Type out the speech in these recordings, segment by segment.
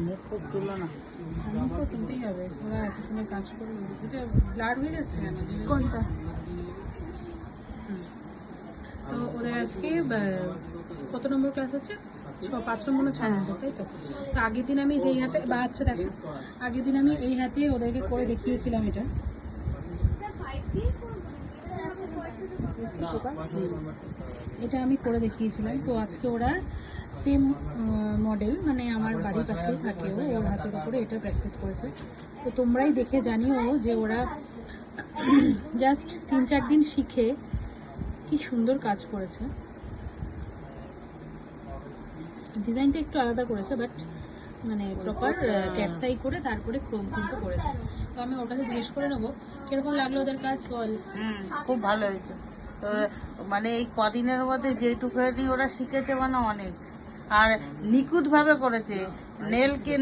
মুখ খুব তুলো না। মুখ তো তুলতেই হবে, ওরা এত সময় কাজ করবে। এটা ব্লাড হয়ে যাচ্ছে কেন? কোনটা? তো ওদের আজকে কত নম্বর ক্লাস হচ্ছে? 5 নম্বর না 6 নম্বর, তাই তো? তো আগের দিন আমি যেই হাতে বাচ্চা দেখো, আগের দিন আমি এই হাতে ওদেরকে করে দেখিয়েছিলাম এটা। এটা আমি করে দেখিয়েছিলাম। তো আজকে ওরা সেম মডেল, মানে আমার বাড়ির পাশেই থাকে, ওর হাতের উপরে এটা প্র্যাকটিস করেছে। তো তোমরাই দেখে জানিও যে ওরা জাস্ট 3-4 দিন শিখে কি সুন্দর কাজ করেছে। ডিজাইনটা একটু আলাদা করেছে, বাট মানে প্রপার ক্যাটসাই করে তারপরে ক্রোম কিন্তু করেছে। তো আমি ওর কাছে জিজ্ঞেস করে নেবো কিরকম লাগলো ওদের কাজ, বল। খুব ভালো হয়েছে। তো মানে এই কদিনের মধ্যে যেটুকুনি ওরা শিখেছে মানে অনেক, আর নিখুঁত ভাবে করেছে।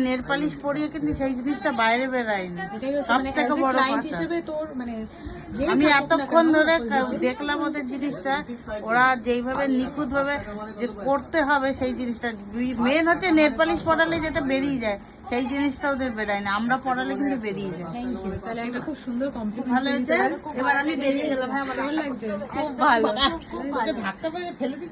নেল পালিশ পরিয়ে কিন্তু সেই জিনিসটা বাইরে বেরায়নি। এটাই হচ্ছে সব মানে থেকে বড় ক্লায়েন্ট কথা। হিসেবে তোর মানে যে আমি থাকুক না এতক্ষণ কেন, ধরে opposite এ, দেখলাম ওদের জিনিসটা, ওরা যেইভাবে নিখুঁত ভাবে যে করতে হবে সেই জিনিসটা। মেন হচ্ছে নেল পালিশ পরালে যেটা বেরিয়ে যায় সেই জিনিসটা ওদের বেরায় না, আমরা পরালে কিন্তু বেরিয়ে যায়। Thank you. তাহলে একটা খুব সুন্দর কমপ্লিমেন্ট ভালো হয়েছে। এবার আমি বেরিয়ে গেলাম। হ্যাঁ, কেমন লাগছে? খুব ভালো। ধাক্কা পেয়ে ফেলে দিচ্ছি।